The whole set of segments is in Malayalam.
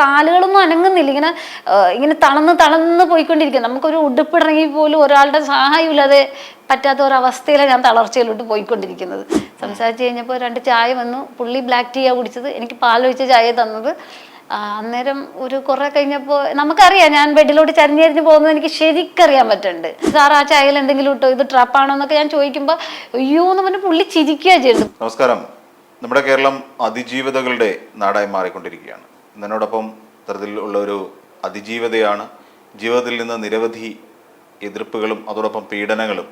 കാലുകളൊന്നും അനങ്ങുന്നില്ല, ഇങ്ങനെ ഇങ്ങനെ തളർന്ന് പോയിക്കൊണ്ടിരിക്കുക. നമുക്കൊരു ഉടുപ്പിടണമെങ്കിൽ പോലും ഒരാളുടെ സഹായമില്ലാതെ പറ്റാത്ത ഒരവസ്ഥയിലാണ് ഞാൻ തളർച്ചയിലോട്ട് പോയിക്കൊണ്ടിരിക്കുന്നത്. സംസാരിച്ച് കഴിഞ്ഞപ്പോൾ 2 ചായ വന്നു. പുള്ളി ബ്ലാക്ക് ടീയാണ് കുടിച്ചത്, എനിക്ക് പാലൊഴിച്ച ചായ തന്നത്. അന്നേരം ഒരു കുറെ കഴിഞ്ഞപ്പോൾ നമുക്കറിയാം ഞാൻ ബെഡിലോട്ട് ചരിഞ്ഞ് പോകുന്നത് എനിക്ക് ശരിക്കറിയാൻ പറ്റുന്നുണ്ട്. സാർ ആ ചായയിൽ എന്തെങ്കിലും ഇട്ടോ, ഇത് ട്രാപ്പാണോ എന്നൊക്കെ ഞാൻ ചോദിക്കുമ്പോൾ അയ്യോ എന്ന് പറഞ്ഞ് പുള്ളി ചിരിക്കുക ചെയ്തു. നമസ്കാരം. നമ്മുടെ കേരളം അതിജീവിതകളുടെ നാടായി മാറിക്കൊണ്ടിരിക്കുകയാണ്. ഇതിനോടൊപ്പം ഇത്തരത്തിലുള്ള ഒരു അതിജീവിതയാണ്. ജീവിതത്തിൽ നിന്ന് നിരവധി എതിർപ്പുകളും അതോടൊപ്പം പീഡനങ്ങളും,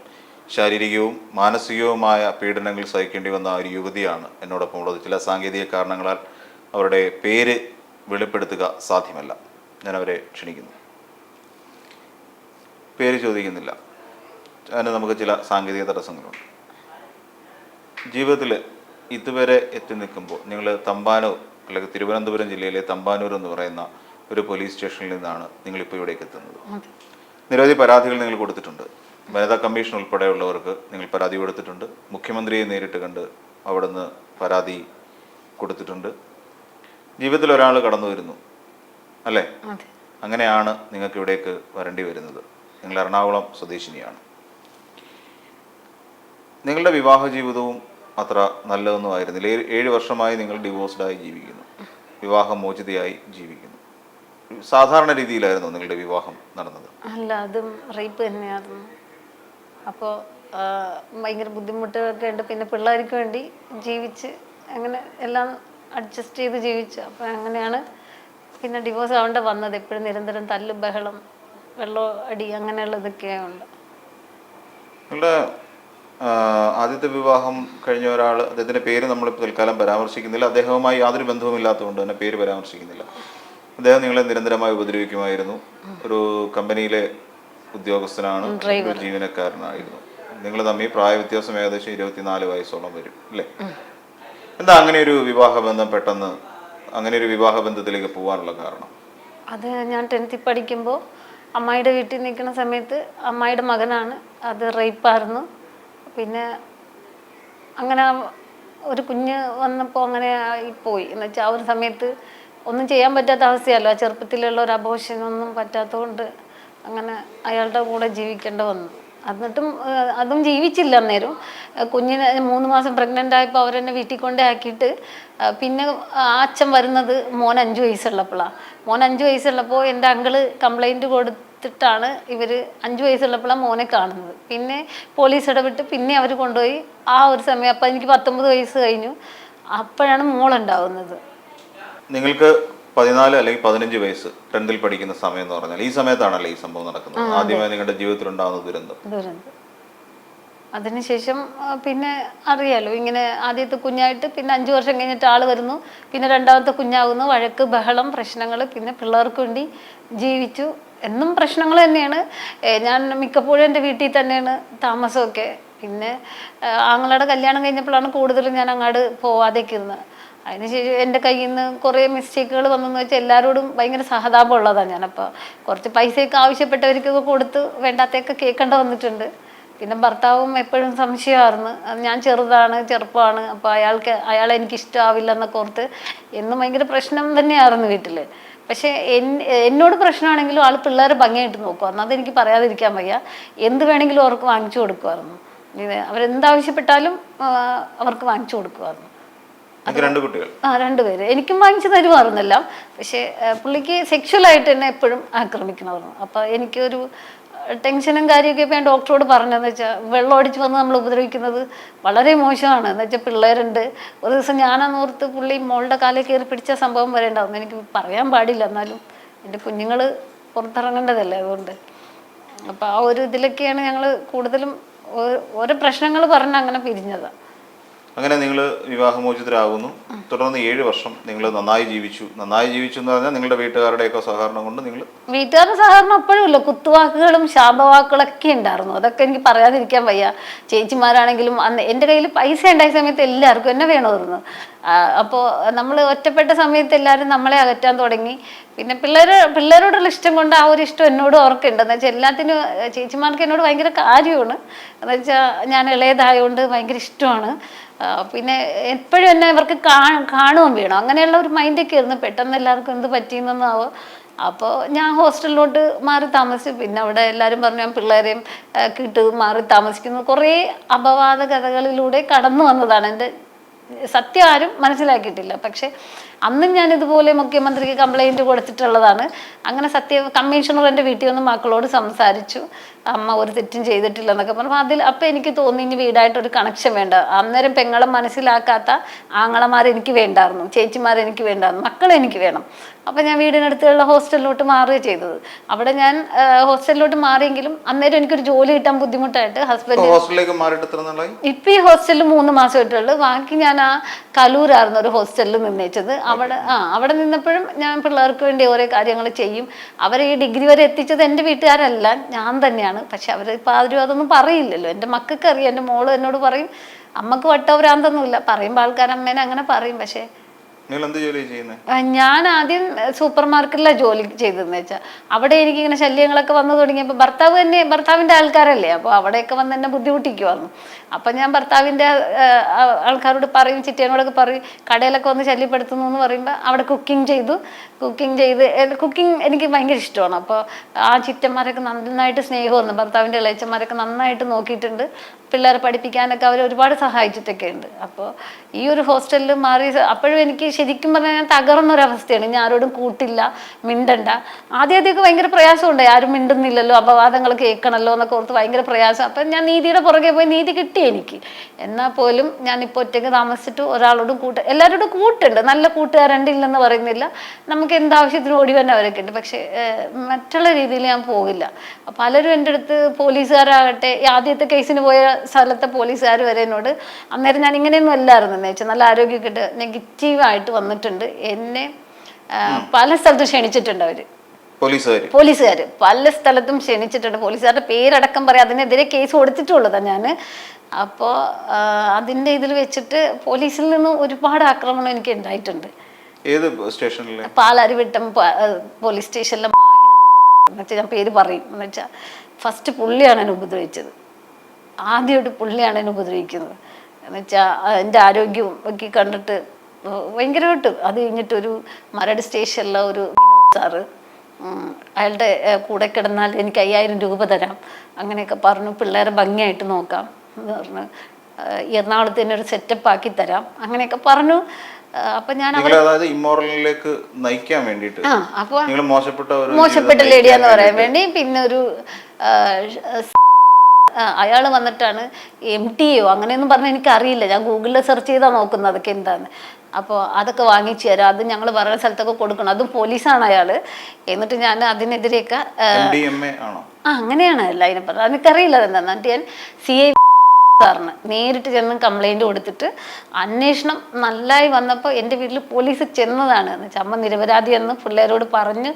ശാരീരികവും മാനസികവുമായ പീഡനങ്ങൾ സഹിക്കേണ്ടി വന്ന ഒരു യുവതിയാണ് എന്നോടൊപ്പം ഉള്ളത്. ചില സാങ്കേതിക കാരണങ്ങളാൽ അവരുടെ പേര് വെളിപ്പെടുത്തുക സാധ്യമല്ല. ഞാൻ അവരെ ക്ഷണിക്കുന്നു. പേര് ചോദിക്കുന്നില്ല, അതിന് നമുക്ക് ചില സാങ്കേതിക തടസ്സങ്ങളുണ്ട്. ജീവിതത്തിൽ ഇതുവരെ എത്തി നിൽക്കുമ്പോൾ നിങ്ങൾ തമ്പാനൂർ അല്ലെങ്കിൽ തിരുവനന്തപുരം ജില്ലയിലെ തമ്പാനൂർ എന്ന് പറയുന്ന ഒരു പോലീസ് സ്റ്റേഷനിൽ നിന്നാണ് നിങ്ങളിപ്പോൾ ഇവിടേക്ക് എത്തുന്നത്. നിരവധി പരാതികൾ നിങ്ങൾ കൊടുത്തിട്ടുണ്ട്. വനിതാ കമ്മീഷൻ ഉൾപ്പെടെയുള്ളവർക്ക് നിങ്ങൾ പരാതി കൊടുത്തിട്ടുണ്ട്. മുഖ്യമന്ത്രിയെ നേരിട്ട് കണ്ട് അവിടുന്ന് പരാതി കൊടുത്തിട്ടുണ്ട്. ജീവിതത്തിൽ ഒരാൾ കടന്നു വരുന്നു അല്ലേ? അങ്ങനെയാണ് നിങ്ങൾക്ക് ഇവിടേക്ക് വരേണ്ടി വരുന്നത്. നിങ്ങൾ എറണാകുളം സ്വദേശിനിയാണ്. നിങ്ങളുടെ വിവാഹ ജീവിതവും അത്ര നല്ലതൊന്നും ആയിരുന്നില്ല. 7 വർഷമായി നിങ്ങൾ ഡിവോഴ്സ്ഡായി ജീവിക്കുന്നു, വിവാഹമോചിതയായി ജീവിക്കുന്നു. സാധാരണ രീതിയിലായിരുന്നു നിങ്ങളുടെ വിവാഹം നടന്നത്? അല്ല, അതും റേപ്പ് തന്നെയായിരുന്നു. അപ്പോൾ ഭയങ്കര ബുദ്ധിമുട്ടുകളൊക്കെ ഉണ്ട്. പിന്നെ പിള്ളേർക്ക് വേണ്ടി ജീവിച്ച് അങ്ങനെ എല്ലാം അഡ്ജസ്റ്റ് ചെയ്ത് ജീവിച്ചു. അപ്പോൾ അങ്ങനെയാണ് പിന്നെ ഡിവോഴ്സ് ആവേണ്ട വന്നത്. എപ്പോഴും നിരന്തരം തല്ലും ബഹളം, വെള്ളം അടി അങ്ങനെയുള്ളതൊക്കെ ഉണ്ട്. നിങ്ങളുടെ ആദ്യത്തെ വിവാഹം കഴിഞ്ഞ ഒരാൾ, അദ്ദേഹത്തിൻ്റെ പേര് നമ്മളിപ്പോൾ തൽക്കാലം പരാമർശിക്കുന്നില്ല, അദ്ദേഹവുമായി യാതൊരു ബന്ധവുമില്ലാത്തതുകൊണ്ട് തന്നെ പേര് പരാമർശിക്കുന്നില്ല. അദ്ദേഹം നിങ്ങളെ നിരന്തരമായി ഉപദ്രവിക്കുമായിരുന്നു. ഒരു കമ്പനിയിലെ ഉദ്യോഗസ്ഥനാണ്, ജീവനക്കാരനായിരുന്നു. നിങ്ങൾ തമ്മിൽ പ്രായ വ്യത്യാസം ഏകദേശം 24 വയസ്സോളം വരും അല്ലേ? എന്താ അങ്ങനെ ഒരു വിവാഹബന്ധം പെട്ടെന്ന് അങ്ങനെ ഒരു വിവാഹബന്ധത്തിലേക്ക് പോകാനുള്ള കാരണം? അത് ഞാൻ 10th പഠിക്കുമ്പോൾ അമ്മായിയുടെ വീട്ടിൽ നിൽക്കുന്ന സമയത്ത് അമ്മായിയുടെ മകനാണ്, അത് റേപ്പായിരുന്നു. പിന്നെ അങ്ങനെ ഒരു കുഞ്ഞ് വന്നപ്പോൾ അങ്ങനെ ആയിപ്പോയി. എന്നുവെച്ചാൽ ആ ഒരു സമയത്ത് ഒന്നും ചെയ്യാൻ പറ്റാത്ത അവസ്ഥയല്ലോ. ആ ചെറുപ്പത്തിലുള്ള ഒരു അബോർഷനൊന്നും പറ്റാത്തതുകൊണ്ട് അങ്ങനെ അയാളുടെ കൂടെ ജീവിക്കേണ്ടി വന്നു. എന്നിട്ടും അതും ജീവിച്ചില്ല. അന്നേരം കുഞ്ഞിനെ 3 മാസം പ്രഗ്നൻ്റ് ആയപ്പോൾ അവരെന്നെ വീട്ടിൽ കൊണ്ടേ ആക്കിയിട്ട് പിന്നെ അച്ഛൻ വരുന്നത് മോൻ 5 വയസ്സുള്ളപ്പോഴാണ്. മോൻ 5 വയസ്സുള്ളപ്പോൾ എൻ്റെ അങ്കിള് കംപ്ലൈൻറ്റ് കൊടുത്തിട്ടാണ് ഇവർ 5 വയസ്സുള്ളപ്പോഴാണ് മോനെ കാണുന്നത്. പിന്നെ പോലീസ് ഇടപെട്ട് പിന്നെ അവർ കൊണ്ടുപോയി. ആ ഒരു സമയം അപ്പം എനിക്ക് 19 വയസ്സ് കഴിഞ്ഞു. അപ്പോഴാണ് മോളുണ്ടാവുന്നത്. നിങ്ങൾക്ക് 14 അല്ലെങ്കിൽ 15 വയസ്സ് 10th പഠിക്കുന്ന സമയം എന്ന് പറഞ്ഞാൽ ഈ സമയത്താണല്ലേ ഈ സംഭവം നടക്കുന്നത്? ആദ്യമായി നിങ്ങളുടെ ജീവിതത്തിൽ ഉണ്ടാകുന്ന ദുരന്തം. അതിനുശേഷം പിന്നെ അറിയാലോ, ഇങ്ങനെ ആദ്യത്തെ കുഞ്ഞായിട്ട് പിന്നെ 5 വർഷം കഴിഞ്ഞിട്ട് ആൾ വരുന്നു. പിന്നെ രണ്ടാമത്തെ കുഞ്ഞാകുന്നു. വഴക്ക്, ബഹളം, പ്രശ്നങ്ങൾ. പിന്നെ പിള്ളേർക്ക് വേണ്ടി ജീവിച്ചു. എന്നും പ്രശ്നങ്ങൾ തന്നെയാണ്. ഞാൻ മിക്കപ്പോഴും എൻ്റെ വീട്ടിൽ തന്നെയാണ് താമസമൊക്കെ. പിന്നെ ആങ്ങളുടെ കല്യാണം കഴിഞ്ഞപ്പോഴാണ് കൂടുതലും ഞാൻ അങ്ങോട്ട് പോവാതേക്ക് ഇരുന്നത്. അതിനുശേഷം എൻ്റെ കയ്യിൽ നിന്ന് കുറേ മിസ്റ്റേക്കുകൾ വന്നെന്ന് വെച്ചാൽ എല്ലാവരോടും ഭയങ്കര സഹതാപം ഉള്ളതാണ് ഞാൻ. അപ്പോൾ കുറച്ച് പൈസയൊക്കെ ആവശ്യപ്പെട്ടവർക്കൊക്കെ കൊടുത്ത് വേണ്ടാത്തൊക്കെ കേൾക്കേണ്ട വന്നിട്ടുണ്ട്. പിന്നെ ഭർത്താവും എപ്പോഴും സംശയമായിരുന്നു. അത് ഞാൻ ചെറുപ്പമാണ്, അപ്പോൾ അയാളെ എനിക്ക് ഇഷ്ടമാവില്ല എന്നൊക്കെ ഓർത്ത് എന്നും ഭയങ്കര പ്രശ്നം തന്നെയായിരുന്നു വീട്ടിൽ. പക്ഷേ എന്നോട് പ്രശ്നമാണെങ്കിലും ആൾ പിള്ളേരെ ഭംഗിയായിട്ട് നോക്കുമായിരുന്നു. അതെനിക്ക് പറയാതിരിക്കാൻ വയ്യ. എന്ത് വേണമെങ്കിലും അവർക്ക് വാങ്ങിച്ചു കൊടുക്കുമായിരുന്നു. അവരെന്താവശ്യപ്പെട്ടാലും അവർക്ക് വാങ്ങിച്ചു കൊടുക്കുമായിരുന്നു. 2 കുട്ടികൾ? 2 പേര്. എനിക്കും വാങ്ങിച്ചു തരുമായിരുന്നില്ല. പക്ഷേ പുള്ളിക്ക് സെക്ഷുവലായിട്ട് എന്നെ എപ്പോഴും ആക്രമിക്കണമായിരുന്നു. അപ്പോൾ എനിക്കൊരു ടെൻഷനും കാര്യമൊക്കെ ഇപ്പോൾ ഞാൻ ഡോക്ടറോട് പറഞ്ഞതെന്ന് വെച്ചാൽ വെള്ളം അടിച്ച് വന്ന് നമ്മൾ ഉപദ്രവിക്കുന്നത് വളരെ മോശമാണ്. എന്ന് വെച്ചാൽ പിള്ളേരുണ്ട്. ഒരു ദിവസം ഞാനന്നോർത്ത് പുള്ളി മോളുടെ കാലിൽ കയറി പിടിച്ച സംഭവം വരെ ഉണ്ടാവും. എനിക്ക് പറയാൻ പാടില്ല, എന്നാലും എൻ്റെ കുഞ്ഞുങ്ങൾ പുറത്തിറങ്ങേണ്ടതല്ലേ, അതുകൊണ്ട്. അപ്പോൾ ആ ഒരു ഇതിലൊക്കെയാണ് ഞങ്ങൾ കൂടുതലും ഓരോ പ്രശ്നങ്ങൾ പറഞ്ഞ് അങ്ങനെ പിരിഞ്ഞതാണ്. അങ്ങനെ നിങ്ങൾ വിവാഹമോചിതരാകുന്നു. തുടർന്ന് 7 വർഷം നിങ്ങൾ നന്നായി ജീവിച്ചു എന്ന് പറഞ്ഞാൽ നിങ്ങളുടെ വീട്ടുകാരുടെയൊക്കെ സഹകരണം കൊണ്ട് നിങ്ങൾ? വീട്ടുകാരുടെ സഹകരണം അപ്പോഴും ഇല്ല. കുത്തുവാക്കുകളും ശാപവാക്കുകളൊക്കെ ഉണ്ടായിരുന്നു. അതൊക്കെ എനിക്ക് പറയാതിരിക്കാൻ വയ്യ. ചേച്ചിമാരാണെങ്കിലും അന്ന് എൻ്റെ കയ്യിൽ പൈസ ഉണ്ടായ സമയത്ത് എല്ലാവർക്കും എന്നെ വേണമായിരുന്നു. അപ്പോൾ നമ്മൾ ഒറ്റപ്പെട്ട സമയത്ത് എല്ലാവരും നമ്മളെ അകറ്റാൻ തുടങ്ങി. പിന്നെ പിള്ളേരോടുള്ള ഇഷ്ടം കൊണ്ട് ആ ഒരു ഇഷ്ടം എന്നോടും അവർക്കുണ്ട്. എന്ന് വെച്ചാൽ എല്ലാത്തിനും ചേച്ചിമാർക്ക് എന്നോട് ഭയങ്കര കാര്യമാണ്. എന്ന് വെച്ചാൽ ഞാൻ ഇളയതായതുകൊണ്ട് ഭയങ്കര ഇഷ്ടമാണ്. പിന്നെ എപ്പോഴും എന്നെ ഇവർക്ക് കാണുകയും വേണം, അങ്ങനെയുള്ള ഒരു മൈൻഡൊക്കെ ആയിരുന്നു. പെട്ടെന്ന് എല്ലാവർക്കും എന്ത് പറ്റിയെന്നാവോ. അപ്പോൾ ഞാൻ ഹോസ്റ്റലിലോട്ട് മാറി താമസിച്ചു. പിന്നെ അവിടെ എല്ലാവരും പറഞ്ഞു ഞാൻ പിള്ളേരെയും കിട്ടു മാറി താമസിക്കുന്നു. കുറേ അപവാദ കഥകളിലൂടെ കടന്നു വന്നതാണ്. എൻ്റെ സത്യം ആരും മനസ്സിലാക്കിയിട്ടില്ല. പക്ഷെ അന്നും ഞാൻ ഇതുപോലെ മുഖ്യമന്ത്രിക്ക് കംപ്ലൈൻറ്റ് കൊടുത്തിട്ടുള്ളതാണ്. അങ്ങനെ കമ്മീഷണർ എൻ്റെ വീട്ടിൽ വന്ന് മക്കളോട് സംസാരിച്ചു, അമ്മ ഒരു തെറ്റും ചെയ്തിട്ടില്ല എന്നൊക്കെ പറഞ്ഞു. അപ്പോൾ എനിക്ക് തോന്നി ഇനി വീടായിട്ടൊരു കണക്ഷൻ വേണ്ട. അന്നേരം പെങ്ങളെ മനസ്സിലാക്കാത്ത ആങ്ങളമാരെനിക്ക് വേണ്ടായിരുന്നു, ചേച്ചിമാരെനിക്ക് വേണ്ടായിരുന്നു, മക്കളെനിക്ക് വേണം. അപ്പം ഞാൻ വീടിനടുത്തുള്ള ഹോസ്റ്റലിലോട്ട് മാറുകയാണ് ചെയ്തത്. അവിടെ ഞാൻ ഹോസ്റ്റലിലോട്ട് മാറിയെങ്കിലും അന്നേരം എനിക്കൊരു ജോലി കിട്ടാൻ ബുദ്ധിമുട്ടായിട്ട് ഹസ്ബൻഡ് ഇപ്പം ഈ ഹോസ്റ്റലിൽ 3 മാസമായിട്ടുള്ളൂ. ബാക്കി ഞാൻ ആ കലൂരായിരുന്നു ഒരു ഹോസ്റ്റലിൽ നിന്നേച്ചത്. അവിടെ നിന്നപ്പോഴും ഞാൻ പിള്ളേർക്ക് വേണ്ടി ഓരോ കാര്യങ്ങൾ ചെയ്യും. അവരെ ഈ ഡിഗ്രി വരെ എത്തിച്ചത് എൻ്റെ വീട്ടുകാരല്ല, ഞാൻ തന്നെയാണ്. പക്ഷെ അവരിപ്പോൾ ആരും അതൊന്നും പറയില്ലല്ലോ. എൻ്റെ മക്കൾക്ക് അറിയാം. എൻ്റെ മോള് എന്നോട് പറയും അമ്മക്ക് വട്ടവരാന്തൊന്നുമില്ല, പറയുമ്പോൾ ആൾക്കാർ അമ്മേനെ അങ്ങനെ പറയും. പക്ഷേ ഞാൻ ആദ്യം സൂപ്പർ മാർക്കറ്റിലാണ് ജോലി ചെയ്തതെന്ന് വെച്ചാൽ അവിടെ എനിക്കിങ്ങനെ ശല്യങ്ങളൊക്കെ വന്നു തുടങ്ങിയപ്പോൾ ഭർത്താവിൻ്റെ ആൾക്കാരല്ലേ, അപ്പോൾ അവിടെയൊക്കെ വന്ന് എന്നെ ബുദ്ധിമുട്ടിക്കുമായിരുന്നു. അപ്പം ഞാൻ ഭർത്താവിൻ്റെ ആൾക്കാരോട് പറയും, ചിറ്റേനോടൊക്കെ പറയും കടയിലൊക്കെ വന്ന് ശല്യപ്പെടുത്തുന്നു എന്ന് പറയുമ്പോൾ അവിടെ കുക്കിംഗ് ചെയ്ത് കുക്കിംഗ് എനിക്ക് ഭയങ്കര ഇഷ്ടമാണ്. അപ്പോൾ ആ ചിറ്റന്മാരൊക്കെ നന്നായിട്ട് സ്നേഹമാണ്. ഭർത്താവിൻ്റെ ഇളയച്ചന്മാരൊക്കെ നന്നായിട്ട് നോക്കിയിട്ടുണ്ട്. പിള്ളേരെ പഠിപ്പിക്കാനൊക്കെ അവർ ഒരുപാട് സഹായിച്ചിട്ടൊക്കെ ഉണ്ട്. അപ്പോൾ ഈ ഒരു ഹോസ്റ്റലിൽ മാറി അപ്പോഴും എനിക്ക് ശരിക്കും പറഞ്ഞാൽ ഞാൻ തകർന്നൊരവസ്ഥയാണ്. ഞാൻ ആരോടും കൂട്ടില്ല, മിണ്ടണ്ട. ആദ്യമൊക്കെ ഭയങ്കര പ്രയാസമുണ്ട്, ആരും മിണ്ടുന്നില്ലല്ലോ, അപവാദങ്ങൾ കേൾക്കണമല്ലോ എന്നൊക്കെ ഓർത്ത് ഭയങ്കര പ്രയാസം. അപ്പം ഞാൻ നീതിയുടെ പുറകെ പോയി നീതി കിട്ടി എനിക്ക്. എന്നാൽ പോലും ഞാനിപ്പോൾ ഒറ്റയ്ക്ക് താമസിച്ചിട്ട് ഒരാളോടും എല്ലാവരോടും കൂട്ടുണ്ട്. നല്ല കൂട്ടുകാരുണ്ടില്ലെന്ന് പറയുന്നില്ല, നമുക്ക് എന്താവശ്യത്തിനും ഓടി വന്നവരൊക്കെ ഉണ്ട്. പക്ഷേ മറ്റുള്ള രീതിയിൽ ഞാൻ പോകില്ല. പലരും എൻ്റെ അടുത്ത് പോലീസുകാരാകട്ടെ, ആദ്യത്തെ കേസിന് പോയ സ്ഥലത്തെ പോലീസുകാർ വരെ എന്നോട് അന്നേരം ഞാൻ ഇങ്ങനെയൊന്നും അല്ലായിരുന്നു എന്ന് വെച്ചാൽ നല്ല ആരോഗ്യമൊക്കെ ഇട്ട് നെഗറ്റീവായിട്ട് വന്നിട്ടുണ്ട്. എന്നെ പല സ്ഥലത്തും ക്ഷണിച്ചിട്ടുണ്ട് അവർ, പോലീസുകാർ പല സ്ഥലത്തും ക്ഷണിച്ചിട്ടുണ്ട്. പോലീസുകാരുടെ പേരടക്കം പറയാം, അതിനെതിരെ കേസ് കൊടുത്തിട്ടുള്ളതാണ് ഞാൻ. അപ്പോൾ അതിൻ്റെ ഇതിൽ വെച്ചിട്ട് പോലീസിൽ നിന്ന് ഒരുപാട് ആക്രമണം എനിക്ക് ഉണ്ടായിട്ടുണ്ട്. പാലാരിവട്ടം പോലീസ് സ്റ്റേഷനിലെ എന്നുവെച്ചാൽ ഞാൻ പേര് പറയും എന്ന് വെച്ചാൽ ഫസ്റ്റ് പുള്ളിയാണ് എന്നെ ഉപദ്രവിച്ചത്. ആദ്യമായിട്ട് പുള്ളിയാണ് എന്നെ ഉപദ്രവിക്കുന്നത് എന്നുവെച്ചാൽ എൻ്റെ ആരോഗ്യവും ഒക്കെ കണ്ടിട്ട് ഭയങ്കരമായിട്ട്. അത് കഴിഞ്ഞിട്ടൊരു മരട് സ്റ്റേഷനിലെ ഒരു വിനോദ് സാറ് അയാളുടെ കൂടെ കിടന്നാൽ എനിക്ക് 5000 രൂപ തരാം അങ്ങനെയൊക്കെ പറഞ്ഞു, പിള്ളേരെ ഭംഗിയായിട്ട് നോക്കാം എന്ന് പറഞ്ഞു, എറണാകുളത്ത് തന്നെ ഒരു സെറ്റപ്പ് ആക്കി തരാം അങ്ങനെയൊക്കെ പറഞ്ഞു. അപ്പൊ ഞാൻ ഇമ്മോറലിലേക്ക് നയിക്കാൻ വേണ്ടിയിട്ട് മോശപ്പെട്ട ലേഡിയാന്ന് പറയാൻ വേണ്ടി പിന്നെ ഒരു അയാൾ വന്നിട്ടാണ് MTO അങ്ങനെയൊന്നും പറഞ്ഞാൽ എനിക്കറിയില്ല, ഞാൻ ഗൂഗിളിൽ സെർച്ച് ചെയ്താൽ നോക്കുന്നത് അതൊക്കെ എന്താന്ന്. അപ്പോൾ അതൊക്കെ വാങ്ങിച്ചു തരാം, അത് ഞങ്ങൾ പറയുന്ന സ്ഥലത്തൊക്കെ കൊടുക്കണം, അതും പോലീസാണ് അയാൾ. എന്നിട്ട് ഞാൻ അതിനെതിരെയൊക്കെ അങ്ങനെയാണ് അല്ല അതിനെ പറഞ്ഞത്, എനിക്കറിയില്ല അതെന്താന്ന്. എന്നിട്ട് ഞാൻ CI സാറിന് നേരിട്ട് ചെന്ന് കംപ്ലൈൻറ്റ് കൊടുത്തിട്ട് അന്വേഷണം നല്ലതായി വന്നപ്പോൾ എൻ്റെ വീട്ടിൽ പോലീസ് ചെന്നതാണ് എന്ന് വെച്ചാൽ അമ്മ നിരപരാധി എന്ന് പിള്ളേരോട് പറഞ്ഞ്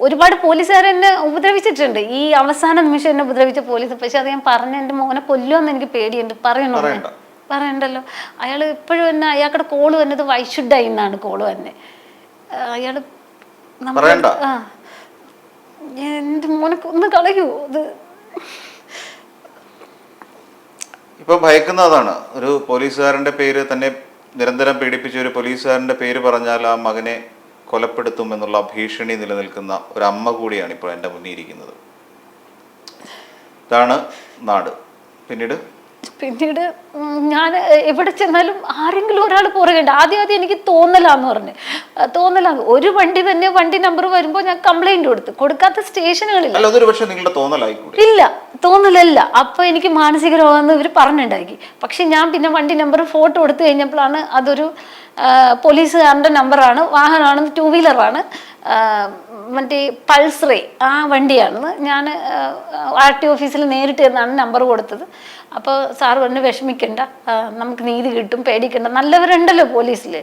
ഒരുപാട് പോലീസുകാർ എന്നെ ഉപദ്രവിച്ചിട്ടുണ്ട്. ഈ അവസാന നിമിഷം എന്നെ ഉപദ്രവിച്ച പോലീസ്. പക്ഷെ അത് ഞാൻ പറഞ്ഞ എൻ്റെ മോനെ കൊല്ലുമെന്ന് എനിക്ക് പേടിയുണ്ട്. പറയണ്ടല്ലോ. അയാൾ ഇപ്പോഴും തന്നെ അയാളുടെ കോള് വന്നത് വൈഷുഡായി എന്നാണ് കോള് തന്നെ. അയാൾ എൻ്റെ മോനെ ഒന്ന് കളയൂ. അത് ഇപ്പൊ ഭയക്കുന്നതാണ്. ഒരു പോലീസുകാരന്റെ പേര് തന്നെ നിരന്തരം പീഡിപ്പിച്ച ഒരു പോലീസുകാരന്റെ പേര് പറഞ്ഞാൽ ആ മകനെ കൊലപ്പെടുത്തും എന്നുള്ള ഭീഷണി നിലനിൽക്കുന്ന ഒരു അമ്മ കൂടിയാണ് ഇപ്പോൾ എൻ്റെ മുന്നിൽ ഇരിക്കുന്നത്. ഇതാണ് നാട്. പിന്നീട് ഞാൻ എവിടെ ചെന്നാലും ആരെങ്കിലും ഒരാൾ പുറകെയുണ്ട്. ആദ്യം എനിക്ക് തോന്നലാന്ന് പറഞ്ഞു, ഒരു വണ്ടി തന്നെ വണ്ടി നമ്പർ വരുമ്പോൾ ഞാൻ കംപ്ലൈന്റ് കൊടുക്കാത്ത സ്റ്റേഷനുകളില്ല. ഇല്ല, തോന്നലല്ല. അപ്പൊ എനിക്ക് മാനസിക രോഗമെന്ന് ഇവർ പറഞ്ഞുണ്ടാക്കി. പക്ഷെ ഞാൻ പിന്നെ വണ്ടി നമ്പർ ഫോട്ടോ എടുത്തു കഴിഞ്ഞപ്പോഴാണ് അതൊരു പോലീസുകാരൻ്റെ നമ്പറാണ്, വാഹനമാണ്, 2 വീലറാണ്, മറ്റേ പൾസറേ ആ വണ്ടിയാണെന്ന് ഞാൻ RT ഓഫീസിൽ നേരിട്ട് എന്നാണ് നമ്പർ കൊടുത്തത്. അപ്പോൾ സാറ് പറഞ്ഞു വിഷമിക്കണ്ട, നമുക്ക് നീതി കിട്ടും, പേടിക്കണ്ട, നല്ലവരുണ്ടല്ലോ പോലീസിൽ.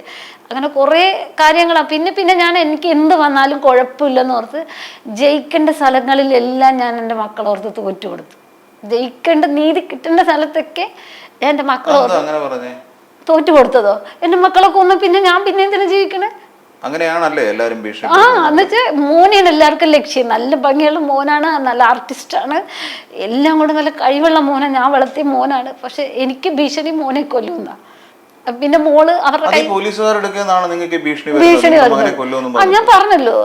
അങ്ങനെ കുറേ കാര്യങ്ങളാണ്. പിന്നെ ഞാൻ എനിക്ക് എന്ത് വന്നാലും കുഴപ്പമില്ലെന്ന് ഓർത്ത് ജയിക്കേണ്ട സ്ഥലങ്ങളിലെല്ലാം ഞാൻ എൻ്റെ മക്കളോർത്ത് തോറ്റു കൊടുത്തു. ജയിക്കേണ്ട നീതി കിട്ടേണ്ട സ്ഥലത്തൊക്കെ ഞാൻ എൻ്റെ മക്കളോർത്ത് തോറ്റു കൊടുത്തതോ. എൻ്റെ മക്കളൊക്കെ ഒന്ന് പിന്നെ എന്തിനാ ജീവിക്കണേ? അങ്ങനെയാണല്ലേ എല്ലാവരും എന്നുവെച്ചാൽ മോനെയാണ് എല്ലാവർക്കും ലക്ഷ്യം. നല്ല ഭംഗിയുള്ള മോനാണ്, നല്ല ആർട്ടിസ്റ്റാണ്, എല്ലാം കൊണ്ട് നല്ല കഴിവുള്ള മോനാണ്, ഞാൻ വളർത്തിയ മോനാണ്. പക്ഷെ എനിക്ക് ഭീഷണി മോനെ കൊല്ലുന്ന പിന്നെ മോള് അവരുടെ അത് ഈ പോലീസുകാരെടുക്കുന്നതാണ് നിങ്ങൾക്ക് ഭീഷണി ഭീഷണി വരുന്നത്, മകനെ വരുന്നത്. കൊല്ലുമെന്ന് ഞാൻ പറഞ്ഞല്ലോ,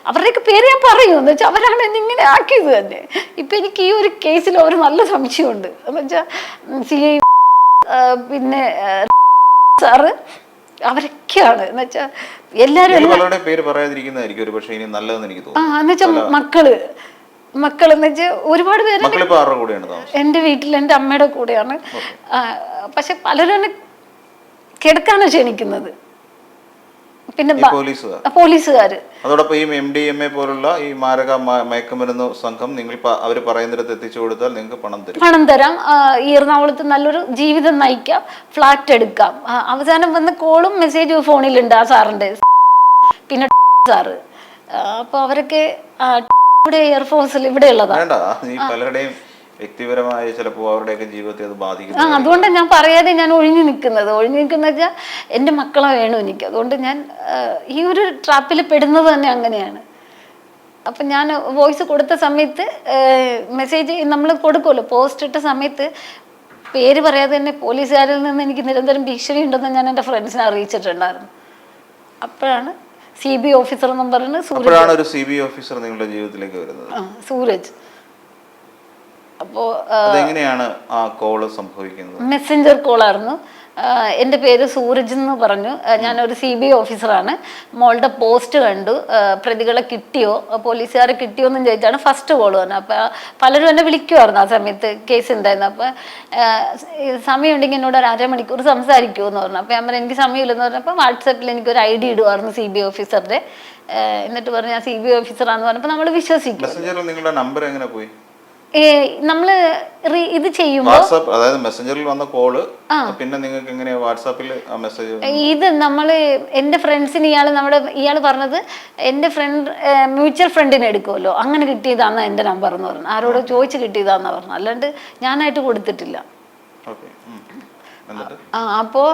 അവരുടെയൊക്കെ പേര് ഞാൻ പറയൂ എന്ന് വെച്ചാൽ അവരാണ് എന്നെ ഇങ്ങനെ ആക്കിയത് തന്നെ. ഇപ്പൊ എനിക്ക് ഈ ഒരു കേസിൽ അവർ നല്ല സംശയമുണ്ട്. എന്ന് വെച്ചാൽ CI പിന്നെ സാറ് അവരൊക്കെയാണ് എന്ന് വെച്ചാൽ എല്ലാരും പലരുടെ പേര് പറയാതിരിക്കുന്നതായിരിക്കും ഒരു പക്ഷേ ഇനി നല്ലതെന്ന് എനിക്ക് തോന്നുന്നു. എന്ന് വെച്ചാൽ മക്കളെന്ന് വെച്ചാൽ ഒരുപാട് പേര് മക്കളിപ്പോ ആരുടെ കൂടെയാണ് താമസം? എൻ്റെ വീട്ടിൽ എൻ്റെ അമ്മയുടെ കൂടെയാണ്. പക്ഷെ പലരും എന്നെ കിടക്കാണ് ക്ഷണിക്കുന്നത്. പിന്നെ പോലീസുകാര് അതോടൊപ്പം ഈ MDMA പോലുള്ള ഈ മാരക മയക്കുമരുന്ന് സംഘം നിങ്ങൾ അവർ പറയുന്നിടത്ത് എത്തിച്ചു കൊടുത്താൽ നിങ്ങൾക്ക് പണം തരാം, ഈ എറണാകുളത്ത് നല്ലൊരു ജീവിതം നയിക്കാം, ഫ്ലാറ്റ് എടുക്കാം. അവസാനം വന്ന കോളും മെസ്സേജും ഫോണിലുണ്ട് ആ സാറിന്റെ. പിന്നെ സാറ് അപ്പൊ അവരൊക്കെ ഇവിടെ എയർഫോഴ്സിൽ ഇവിടെ ഉള്ളതാണ്. പലരുടെയും വ്യക്തിപരമായ ചിലപ്പോൾ അവരുടെയൊക്കെ ജീവിതത്തെ അത് ബാധിക്കും. അതുകൊണ്ടാണ് ഞാൻ പറയാതെ ഞാൻ ഒഴിഞ്ഞു നിൽക്കുന്നത് വെച്ചാൽ എൻ്റെ മക്കളെ വേണം എനിക്ക്. അതുകൊണ്ട് ഞാൻ ഈ ഒരു ട്രാപ്പിൽ പെടുന്നത് തന്നെ അങ്ങനെയാണ്. അപ്പം ഞാൻ വോയിസ് കൊടുത്ത സമയത്ത് മെസ്സേജ് നമ്മൾ കൊടുക്കുമല്ലോ, പോസ്റ്റ് ഇട്ട സമയത്ത് പേര് പറയാതെ തന്നെ പോലീസുകാരിൽ നിന്ന് എനിക്ക് നിരന്തരം ഭീഷണി ഉണ്ടെന്ന് ഞാൻ എൻ്റെ ഫ്രണ്ട്സിനെ അറിയിച്ചിട്ടുണ്ടായിരുന്നു. അപ്പോഴാണ് CBI ഓഫീസർ എന്നും പറയുന്നത് ഒരു CBI ഓഫീസർ നിങ്ങളുടെ ജീവിതത്തിലേക്ക് വരുന്നത്, സൂരജ്. അപ്പോൾ അതെങ്ങനെയാണ് ആ കോള് സംഭവിക്കുന്നത്? മെസ്സഞ്ചർ കോളായിരുന്നു. എൻ്റെ പേര് സൂരജ് എന്ന് പറഞ്ഞു. ഞാനൊരു CBI ഓഫീസറാണ്. മോളുടെ പോസ്റ്റ് കണ്ടു, പ്രതികളെ കിട്ടിയോ, പോലീസുകാരെ കിട്ടിയോ എന്നും ചോദിച്ചാണ് ഫസ്റ്റ് കോൾ വന്നത്. അപ്പോൾ പലരും എന്നെ വിളിക്കുമായിരുന്നു ആ സമയത്ത്, കേസ് ഉണ്ടായിരുന്നു. അപ്പോൾ സമയമുണ്ടെങ്കിൽ എന്നോട് ഒരു അരമണിക്കൂർ സംസാരിക്കുമോ എന്ന് പറഞ്ഞു. അപ്പോൾ ഞാൻ പറഞ്ഞു എനിക്ക് സമയമില്ലെന്ന് പറഞ്ഞപ്പോൾ വാട്സാപ്പിൽ എനിക്കൊരു ID ഇടുമായിരുന്നു CBI ഓഫീസറുടെ. എന്നിട്ട് പറഞ്ഞു ഞാൻ CBI ഓഫീസറാണെന്ന് പറഞ്ഞപ്പോൾ നമ്മൾ വിശ്വസിക്കും. നിങ്ങളുടെ നമ്പർ എങ്ങനെ പോയി? നമ്മള് ഇത് ചെയ്യുമ്പോൾ അതായത് മെസ്സഞ്ചറിൽ വന്ന കോള് പിന്നെ നിങ്ങൾക്ക് എങ്ങനെയാ വാട്സാപ്പിൽ മെസ്സേജ്? ഇത് നമ്മള് എന്റെ ഫ്രണ്ട്സിന് ഇയാള് പറഞ്ഞത് എന്റെ ഫ്രണ്ട് മ്യൂച്വൽ ഫ്രണ്ടിനെ എടുക്കുമല്ലോ, അങ്ങനെ കിട്ടിയതാന്ന് എന്റെ നമ്പർ എന്ന് പറഞ്ഞു. ആരോട് ചോദിച്ച് കിട്ടിയതാന്നാ പറഞ്ഞു, അല്ലാണ്ട് ഞാനായിട്ട് കൊടുത്തിട്ടില്ല. അപ്പോൾ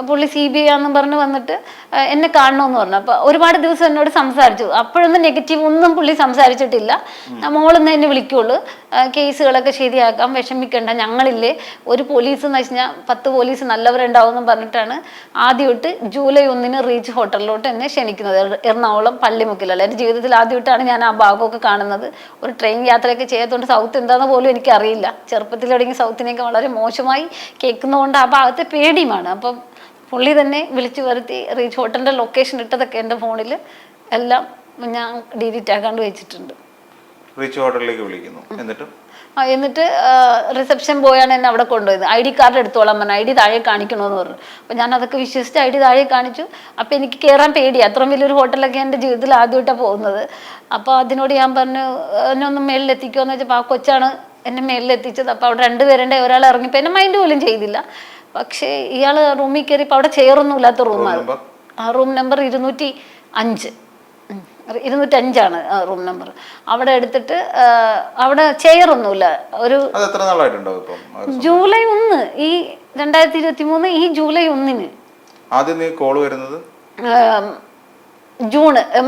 പുള്ളി CBI ആണെന്ന് പറഞ്ഞ് വന്നിട്ട് എന്നെ കാണണമെന്ന് പറഞ്ഞു. അപ്പോൾ ഒരുപാട് ദിവസം എന്നോട് സംസാരിച്ചു. അപ്പോഴൊന്നും നെഗറ്റീവ് ഒന്നും പുള്ളി സംസാരിച്ചിട്ടില്ല. മോളൊന്നും എന്നെ വിളിക്കുള്ളൂ, കേസുകളൊക്കെ ശരിയാക്കാം, വിഷമിക്കണ്ട, ഞങ്ങളില്ലേ, ഒരു പോലീസ് എന്ന് വെച്ചാൽ 10 പോലീസ് നല്ലവരുണ്ടാവും എന്ന് പറഞ്ഞിട്ടാണ് ആദ്യമായിട്ട് ജൂലൈ 1 റീച്ച് ഹോട്ടലിലോട്ട് എന്നെ ക്ഷണിക്കുന്നത്. എറണാകുളം പള്ളിമുക്കിലല്ല. എൻ്റെ ജീവിതത്തിൽ ആദ്യമായിട്ടാണ് ഞാൻ ആ ഭാഗമൊക്കെ കാണുന്നത്. ഒരു ട്രെയിൻ യാത്രയൊക്കെ ചെയ്യാത്തതുകൊണ്ട് സൗത്ത് എന്താണെന്ന് പോലും എനിക്കറിയില്ല. ചെറുപ്പത്തിൽ തുടങ്ങി സൗത്തിനെയൊക്കെ വളരെ മോശമായി കേൾക്കുന്നതുകൊണ്ട് ആ ഭാഗത്തെ പേടിയുമാണ്. അപ്പം പുള്ളി തന്നെ വിളിച്ചു വരുത്തി റീച്ച് ഹോട്ടലിൻ്റെ ലൊക്കേഷൻ ഇട്ടതൊക്കെ എൻ്റെ ഫോണിൽ എല്ലാം ഞാൻ ഡിലീറ്റ് ആക്കാണ്ട് വെച്ചിട്ടുണ്ട്. റീച്ച് ഹോട്ടലിലേക്ക് വിളിക്കുന്നു. എന്നിട്ട് റിസപ്ഷൻ ബോയാണ് എന്നെ അവിടെ കൊണ്ടുപോയത്. ID കാർഡ് എടുത്തോളാൻ പറഞ്ഞു, ID താഴെ കാണിക്കണമെന്ന് പറഞ്ഞു. അപ്പം ഞാൻ അതൊക്കെ വിശ്വസിച്ച് ID താഴെ കാണിച്ചു. അപ്പം എനിക്ക് കയറാൻ പേടി, അത്രയും വലിയൊരു ഹോട്ടലൊക്കെ എൻ്റെ ജീവിതത്തിൽ ആദ്യമായിട്ടാണ് പോകുന്നത്. അപ്പോൾ അതിനോട് ഞാൻ പറഞ്ഞു എന്നെ ഒന്ന് മേളിലെത്തിക്കുമോ എന്ന് വെച്ചപ്പോൾ ആ കൊച്ചാണ് എന്നെ മേളിലെത്തിച്ചത്. അപ്പോൾ അവിടെ 2 പേരുണ്ട്, ഒരാൾ ഇറങ്ങിപ്പോൾ എന്നെ മൈൻഡ് പോലും ചെയ്തില്ല. പക്ഷേ ഇയാൾ റൂമിൽ കയറിയപ്പോൾ അവിടെ ചെയറൊന്നും ഇല്ലാത്ത റൂമാണ്. Room number 205 205 room number. അവിടെ എടുത്തിട്ട് അവിടെ ചെയറൊന്നുമില്ല. ഒരു ജൂലൈ 1 ഈ 2023 ഈ ജൂലൈ 1 ആദ്യം കോൾ വരുന്നത്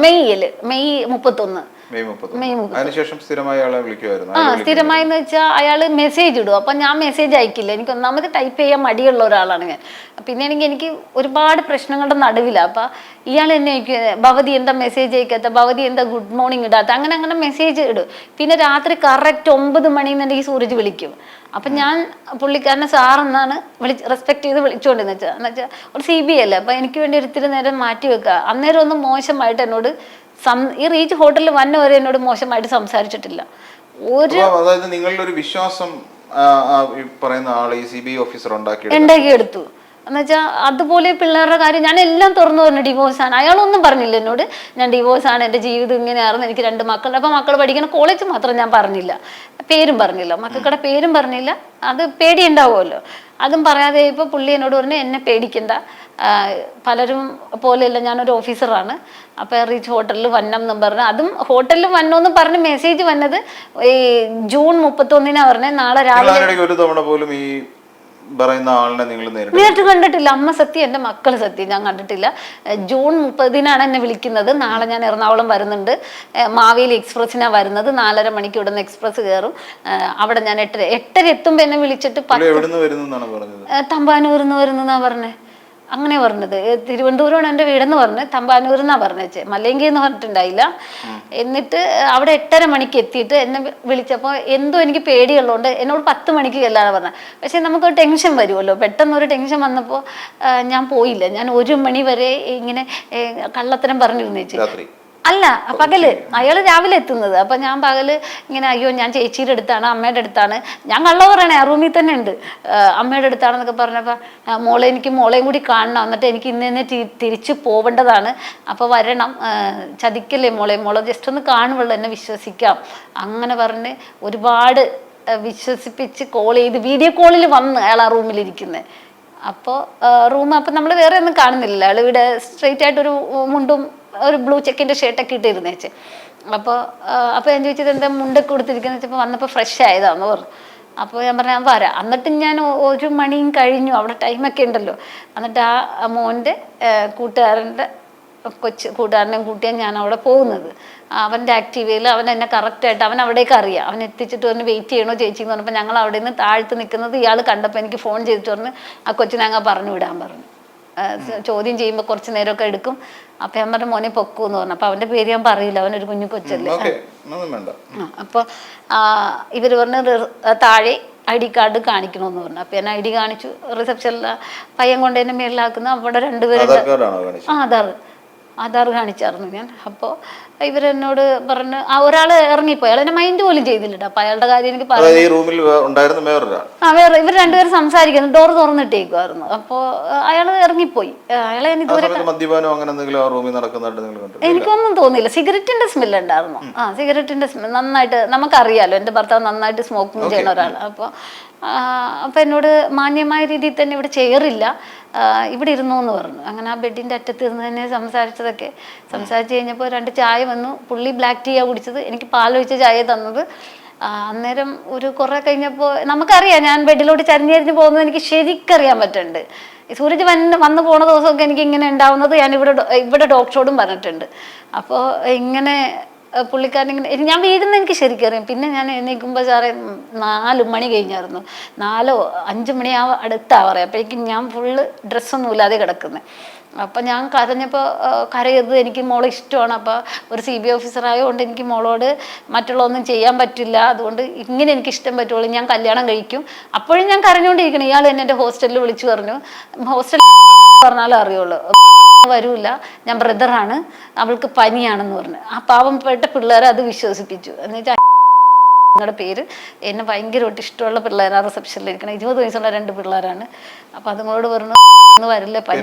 മെയ് 31. അതിനുശേഷം സ്ഥിരമായി സ്ഥിരമായി എന്ന് വെച്ചാൽ അയാൾ മെസ്സേജ് ഇടും. അപ്പം ഞാൻ മെസ്സേജ് അയക്കില്ല. എനിക്ക് ഒന്നാമത് ടൈപ്പ് ചെയ്യാൻ മടിയുള്ള ഒരാളാണ് ഞാൻ. പിന്നെ എനിക്ക് ഒരുപാട് പ്രശ്നങ്ങളുടെ നടുവിലാണ്. അപ്പം ഇയാൾ എന്നെ ഭവതി എന്താ മെസ്സേജ് അയക്കാത്ത, ഭവതി എന്താ ഗുഡ് മോർണിംഗ് ഇടാത്ത, അങ്ങനെ മെസ്സേജ് ഇടും. പിന്നെ രാത്രി കറക്റ്റ് 9 മണിന്ന് സൂരജ് വിളിക്കും. അപ്പം ഞാൻ പുള്ളിക്കാരനെ സാറെന്നാണ് റെസ്പെക്ട് ചെയ്ത് വിളിച്ചുകൊണ്ടെന്ന് വെച്ചാൽ ഒരു CBI അല്ലേ. അപ്പം എനിക്ക് വേണ്ടി ഒരിത്തിരി നേരം മാറ്റി വെക്കുക. അന്നേരം ഒന്നും മോശമായിട്ട് എന്നോട് ഈ റീച്ച് ഹോട്ടലിൽ വന്നവരെ എന്നോട് മോശമായിട്ട് സംസാരിച്ചിട്ടില്ല. അതായത് നിങ്ങളുടെ ഒരു വിശ്വാസം പറയുന്ന ആളെ CBI ഓഫീസർ ഉണ്ടാക്കിയെടുത്തു. എന്നുവെച്ചാൽ അതുപോലെ പിള്ളേരുടെ കാര്യം ഞാൻ എല്ലാം തുറന്നു പറഞ്ഞു. ഡിവോഴ്സാണ്, അയാളൊന്നും പറഞ്ഞില്ല എന്നോട്. ഞാൻ ഡിവോഴ്സാണ്, എൻ്റെ ജീവിതം ഇങ്ങനെയായിരുന്നു, എനിക്ക് 2 മക്കളുണ്ട്. അപ്പം മക്കൾ പഠിക്കുന്ന കോളേജ് മാത്രം ഞാൻ പറഞ്ഞില്ല, പേരും പറഞ്ഞില്ല, മക്കളുടെ പേരും പറഞ്ഞില്ല. അത് പേടി ഉണ്ടാവുമല്ലോ, അതും പറയാതെ ഇപ്പോൾ പുള്ളി എന്നോട് പറഞ്ഞു എന്നെ പേടിക്കണ്ട, പലരും പോലെയല്ല, ഞാനൊരു ഓഫീസറാണ്. അപ്പോൾ റീച്ച് ഹോട്ടലിൽ വന്നം എന്നും പറഞ്ഞു. അതും ഹോട്ടലിൽ വന്നോന്ന് പറഞ്ഞ് മെസ്സേജ് വന്നത് ഈ ജൂൺ 31 പറഞ്ഞത്. നാളെ രാവിലെ ഒരു തവണ പോലും ഈ പറയുന്ന ആളിനെ നിങ്ങൾ നേരിട്ട് കണ്ടിട്ടില്ല. അമ്മ സത്യം, എൻ്റെ മക്കൾ സത്യം ഞാൻ കണ്ടിട്ടില്ല. ജൂൺ 30-നാണ് എന്നെ വിളിക്കുന്നത്. നാളെ ഞാൻ എറണാകുളം വരുന്നുണ്ട്, മാവേലി എക്സ്പ്രസ്സിനാണ് വരുന്നത്. 4:30 മണിക്ക് ഇവിടുന്ന് എക്സ്പ്രസ് കയറും. അവിടെ ഞാൻ 8:30 എത്തുമ്പോൾ എന്നെ വിളിച്ചിട്ട് തമ്പാനൂരിൽ നിന്ന് വരുന്നെന്നാണ് പറഞ്ഞത്. അങ്ങനെ പറഞ്ഞത്. തിരുവനന്തപുരമാണ് എൻ്റെ വീടെന്ന് പറഞ്ഞ് തമ്പാനൂരെന്നാണ് പറഞ്ഞേച്ചേ, മല്ലങ്കി എന്ന് പറഞ്ഞിട്ടുണ്ടായില്ല. എന്നിട്ട് അവിടെ 8:30 മണിക്ക് എത്തിയിട്ട് എന്നെ വിളിച്ചപ്പോൾ എന്തോ എനിക്ക് പേടിയുള്ളതുകൊണ്ട് എന്നോട് 10 മണിക്ക് ചെല്ലാനാണ് പറഞ്ഞത്. പക്ഷെ നമുക്കൊരു ടെൻഷൻ വരുമല്ലോ, പെട്ടെന്നൊരു ടെൻഷൻ വന്നപ്പോൾ ഞാൻ പോയില്ല. ഞാൻ 1 മണി വരെ ഇങ്ങനെ കള്ളത്തരം പറഞ്ഞിരുന്നേച്ച്. അല്ല, പകല് അയാൾ രാവിലെ എത്തുന്നത്. അപ്പം ഞാൻ പകല് ഇങ്ങനെ അയ്യോ ഞാൻ ചേച്ചിയുടെ അടുത്താണ്, അമ്മയുടെ അടുത്താണ്, ഞാൻ കള്ള പറയണേ, ആ റൂമിൽ തന്നെ ഉണ്ട്, അമ്മയുടെ അടുത്താണെന്നൊക്കെ പറഞ്ഞപ്പോൾ എനിക്ക് മോളെയും കൂടി കാണണം, എന്നിട്ട് എനിക്ക് ഇന്ന് തിരിച്ചു പോവേണ്ടതാണ്, അപ്പോൾ വരണം, ചതിക്കല്ലേ മോളെ ജസ്റ്റ് ഒന്ന് കാണുള്ളൂ, എന്നെ വിശ്വസിക്കാം, അങ്ങനെ പറഞ്ഞ് ഒരുപാട് വിശ്വസിപ്പിച്ച് കോൾ ചെയ്ത് വീഡിയോ കോളിൽ വന്ന് അയാൾ ആ റൂമിലിരിക്കുന്നത്. അപ്പോൾ അപ്പം നമ്മൾ വേറെ ഒന്നും കാണുന്നില്ല. അയാൾ ഇവിടെ സ്ട്രെയിറ്റ് ആയിട്ടൊരു മുണ്ടും ഒരു ബ്ലൂ ചെക്കിൻ്റെ ഷർട്ടൊക്കെ ഇട്ടിരുന്നേച്ച്. അപ്പോൾ ഞാൻ ചോദിച്ചത് എന്താ മുണ്ടൊക്കെ കൊടുത്തിരിക്കുന്നത് വെച്ചപ്പോൾ വന്നപ്പോൾ ഫ്രഷ് ആയതാണെന്ന് പറഞ്ഞു. അപ്പോൾ ഞാൻ പറഞ്ഞു ഞാൻ വരാം. എന്നിട്ട് ഞാൻ 1 മണിയും കഴിഞ്ഞു, അവിടെ ടൈമൊക്കെ ഉണ്ടല്ലോ. എന്നിട്ട് ആ മോൻ്റെ കൂട്ടുകാരൻ്റെ കൂട്ടുകാരനെയും കൂട്ടിയാണ് ഞാൻ അവിടെ പോകുന്നത്. അവൻ്റെ ആക്റ്റീവയിൽ അവൻ എന്നെ കറക്റ്റായിട്ട് അവൻ അവിടേക്ക് അറിയാം. അവൻ എത്തിച്ചിട്ട് പറഞ്ഞ് വെയിറ്റ് ചെയ്യണോ ചേച്ചി എന്ന് പറഞ്ഞപ്പോൾ ഞങ്ങൾ അവിടെ നിന്ന് താഴ്ത്ത് നിൽക്കുന്നത് ഇയാൾ കണ്ടപ്പോൾ എനിക്ക് ഫോൺ ചെയ്തിട്ട് പറഞ്ഞ് ആ കൊച്ചിനെ അങ്ങ് പറഞ്ഞു വിടാൻ പറഞ്ഞു. ചോദ്യം ചെയ്യുമ്പോൾ കുറച്ച് നേരമൊക്കെ എടുക്കും. അപ്പം ഞാൻ പറഞ്ഞു മോനെ പൊക്കൂ എന്ന് പറഞ്ഞു. അപ്പം അവൻ്റെ പേര് ഞാൻ പറയില്ല, അവനൊരു കുഞ്ഞു കൊച്ചല്ലേ. അപ്പോൾ ഇവർ പറഞ്ഞ് താഴെ ID കാർഡ് കാണിക്കണമെന്ന് പറഞ്ഞു. അപ്പം ഞാൻ ID കാണിച്ചു. റിസപ്ഷനിൽ പയ്യൻ കൊണ്ട് എന്നെ മേളിലാക്കുന്ന അവിടെ 2 പേരുണ്ട്. ആധാർ കാണിച്ചായിരുന്നു ഞാൻ. അപ്പോൾ ഇവരെന്നോട് പറഞ്ഞ് ഒരാൾ ഇറങ്ങിപ്പോയി, അയാൾ എന്നെ മൈൻഡ് പോലും ചെയ്തില്ല. അപ്പൊ അയാളുടെ കാര്യം എനിക്ക് പറയാം. വേറെ ഇവർ 2 പേരും സംസാരിക്കുന്നു, ഡോർ തുറന്നിട്ടേക്കുമായിരുന്നു. അപ്പോൾ അയാൾ ഇറങ്ങിപ്പോയി. അയാളെ ഇതുവരെ എനിക്കൊന്നും തോന്നിയില്ല. സിഗരറ്റിന്റെ സ്മെല്ല് ഉണ്ടായിരുന്നു. സിഗരറ്റിന്റെ സ്മെൽ നന്നായിട്ട് നമുക്കറിയാലോ, എൻ്റെ ഭർത്താവ് നന്നായിട്ട് സ്മോക്കിംഗ് ചെയ്യുന്ന ഒരാൾ. അപ്പോൾ എന്നോട് മാന്യമായ രീതിയിൽ തന്നെ ഇവിടെ ചെയറില്ല, ഇവിടെ ഇരുന്നു എന്ന് പറഞ്ഞു. അങ്ങനെ ആ ബെഡിൻ്റെ അറ്റത്ത് ഇരുന്ന് തന്നെ സംസാരിച്ച് കഴിഞ്ഞപ്പോൾ 2 ചായ വന്നു. പുള്ളി ബ്ലാക്ക് ടീയാണ് കുടിച്ചത്, എനിക്ക് പാലൊഴിച്ച ചായ തന്നത്. അന്നേരം ഒരു കുറേ കഴിഞ്ഞപ്പോൾ നമുക്കറിയാം ഞാൻ ബെഡിലോട്ട് ചരിഞ്ഞരിഞ്ഞ് പോകുന്നത് എനിക്ക് ശരിക്കറിയാൻ പറ്റുന്നുണ്ട്. സൂരജ് വന്ന് പോണ ദിവസമൊക്കെ എനിക്ക് ഇങ്ങനെ ഉണ്ടാവുന്നത് ഞാൻ ഇവിടെ ഡോക്ടറോടും പറഞ്ഞിട്ടുണ്ട്. അപ്പോൾ ഇങ്ങനെ പുള്ളിക്കാരൻ ഇങ്ങനെ ഞാൻ വീഴുന്ന എനിക്ക് ശരിക്കും അറിയാം. പിന്നെ ഞാൻ എണീക്കുമ്പോൾ സാറേ 4 മണി കഴിഞ്ഞായിരുന്നു, 4-5 മണി അടുത്താണ് പറയാം. അപ്പോഴേക്കും ഞാൻ ഫുള്ള് ഡ്രസ്സൊന്നും ഇല്ലാതെ കിടക്കുന്നത്. അപ്പം ഞാൻ കരഞ്ഞപ്പോൾ കരയരുത്, എനിക്ക് മോളെ ഇഷ്ടമാണ്. അപ്പോൾ ഒരു CBI ഓഫീസറായതുകൊണ്ട് എനിക്ക് മോളോട് മറ്റുള്ളതൊന്നും ചെയ്യാൻ പറ്റില്ല, അതുകൊണ്ട് ഇങ്ങനെ എനിക്ക് ഇഷ്ടം പറ്റുള്ളൂ, ഞാൻ കല്യാണം കഴിക്കും. അപ്പോഴും ഞാൻ കരഞ്ഞുകൊണ്ടിരിക്കണം. ഇയാൾ എന്നെ എൻ്റെ ഹോസ്റ്റലിൽ വിളിച്ചു പറഞ്ഞു, ഹോസ്റ്റലിൽ പറഞ്ഞാലും അറിയുള്ളൂ, വരൂല, ഞാൻ ബ്രദറാണ്, അവൾക്ക് പനിയാണെന്ന് പറഞ്ഞു. ആ പാവപ്പെട്ട പിള്ളേരെ അത് വിശ്വസിപ്പിച്ചു. എന്ന് വെച്ചാൽ നിങ്ങളുടെ പേര് എന്നെ ഭയങ്കരമായിട്ട് ഇഷ്ടമുള്ള പിള്ളേരാണ് റിസപ്ഷനിലിരിക്കണം, 20 വയസ്സുള്ള 2 പിള്ളേരാണ്. അപ്പം അതുങ്ങളോട് പറഞ്ഞു വരില്ല, പനി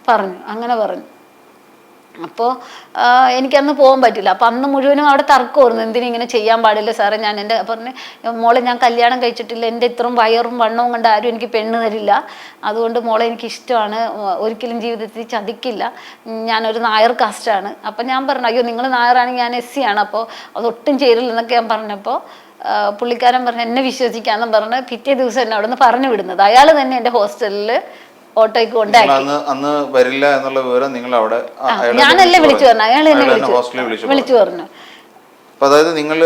പറഞ്ഞു, അങ്ങനെ പറഞ്ഞു. അപ്പോൾ എനിക്കന്ന് പോകാൻ പറ്റില്ല. അപ്പം അന്ന് മുഴുവനും അവിടെ തർക്കമായിരുന്നു, എന്തിനിങ്ങനെ ചെയ്യാൻ പാടില്ല സാറേ. ഞാൻ എൻ്റെ പറഞ്ഞ് മോളെ ഞാൻ കല്യാണം കഴിച്ചിട്ടില്ല, എൻ്റെ ഇത്രയും വയറും വണ്ണവും കൊണ്ട് ആരും എനിക്ക് പെണ്ണ് തരില്ല, അതുകൊണ്ട് മോളെ എനിക്ക് ഇഷ്ടമാണ്, ഒരിക്കലും ജീവിതത്തിൽ ചതിക്കില്ല, ഞാനൊരു നായർ കാസ്റ്റാണ്. അപ്പം ഞാൻ പറഞ്ഞു അയ്യോ നിങ്ങൾ നായറാണെങ്കിൽ ഞാൻ SC ആണ്, അപ്പോൾ അതൊട്ടും ചേരില്ലെന്നൊക്കെ ഞാൻ പറഞ്ഞപ്പോൾ പുള്ളിക്കാരൻ പറഞ്ഞു എന്നെ വിശ്വസിക്കാമെന്നും പറഞ്ഞ് പിറ്റേ ദിവസം എന്നെ അവിടെ നിന്ന് പറഞ്ഞു വിടുന്നത്. അയാൾ തന്നെ എൻ്റെ ഹോസ്റ്റലിൽ ഓട്ടോയ്ക്ക് കൊണ്ടാക്കി. വരില്ല എന്നുള്ള വിവരം നിങ്ങൾ അവിടെ ഞാനല്ലേ വിളിച്ചു പറഞ്ഞു, അയാൾ എന്നെ വിളിച്ചു പറഞ്ഞു. അതായത് നിങ്ങൾ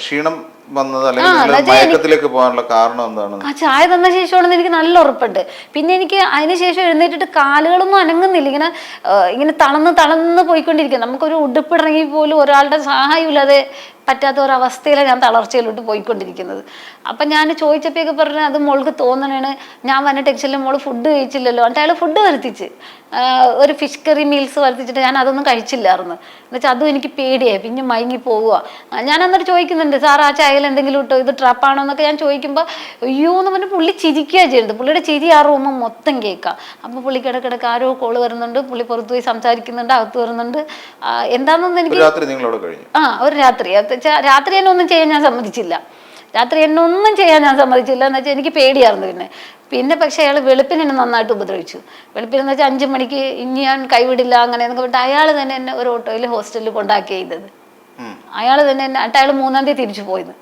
ക്ഷീണം വന്നത് അല്ലെങ്കിൽ മയക്കത്തിലേക്ക് പോകാനുള്ള കാരണം എന്താണ്? ആ ചായ തന്ന ശേഷമാണെന്ന് എനിക്ക് നല്ല ഉറപ്പുണ്ട്. പിന്നെ എനിക്ക് അതിനുശേഷം എഴുന്നേറ്റിട്ട് കാലുകളൊന്നും അനങ്ങുന്നില്ല, ഇങ്ങനെ തളർന്ന് പോയിക്കൊണ്ടിരിക്കുക. നമുക്കൊരു ഉടുപ്പിടണമെങ്കിൽ പോലും ഒരാളുടെ സഹായം ഇല്ലാതെ പറ്റാത്ത ഒരവസ്ഥയിലാണ് ഞാൻ തളർച്ചയിലോട്ട് പോയിക്കൊണ്ടിരിക്കുന്നത്. അപ്പം ഞാൻ ചോദിച്ചപ്പോഴൊക്കെ പറഞ്ഞാൽ അത് മോൾക്ക് തോന്നണേണ്, ഞാൻ വന്ന ടെൻഷനിൽ മോള് ഫുഡ് കഴിച്ചില്ലല്ലോ. എന്നിട്ട് അയാൾ ഫുഡ് വരുത്തിച്ച്, ഒരു ഫിഷ് കറി മീൽസ് വരുത്തിച്ചിട്ട് ഞാൻ അതൊന്നും കഴിച്ചില്ലായിരുന്നു. എന്നുവെച്ചാൽ അതും എനിക്ക് പേടിയായി, പിന്നെ മയങ്ങി പോവുക. ഞാൻ എന്നിട്ട് ചോദിക്കുന്നുണ്ട് സാർ ആ ചായയിൽ എന്തെങ്കിലും ഇട്ടോ, ഇത് ട്രാപ്പാണോ എന്നൊക്കെ ഞാൻ ചോദിക്കുമ്പോൾ അയ്യോ എന്ന് പറഞ്ഞ് പുള്ളി ചിരിക്കുകയാണ് ചെയ്യുന്നത്. പുള്ളിയുടെ ചിരി ആ റൂമ് മൊത്തം കേൾക്കാം. അപ്പോൾ പുള്ളിക്ക് ഇടയ്ക്കിടയ്ക്ക് ആരോ കോള് വരുന്നുണ്ട്, പുള്ളി പുറത്തു പോയി സംസാരിക്കുന്നുണ്ട്, അകത്ത് വരുന്നുണ്ട്. എന്താണെന്നൊന്നും എനിക്ക് ഒരു രാത്രി എന്നെ ഒന്നും ചെയ്യാൻ ഞാൻ സമ്മതിച്ചില്ല. എന്ന് വെച്ചാൽ എനിക്ക് പേടിയായിരുന്നു. പിന്നെ പക്ഷെ അയാൾ വെളുപ്പിനെ എന്നെ നന്നായിട്ട് ഉപദ്രവിച്ചു. വെളുപ്പിനെന്ന് വെച്ചാൽ 5 മണിക്ക് ഇനി ഞാൻ കൈവിടില്ല അങ്ങനെ എന്നൊക്കെ പറഞ്ഞിട്ട് അയാൾ തന്നെ എന്നെ ഒരു ഓട്ടോയിൽ ഹോസ്റ്റലിൽ കൊണ്ടാക്കി ചെയ്തത്. അയാൾ തന്നെ അയാൾ 3-ാം തീയതി തിരിച്ചു പോയത്.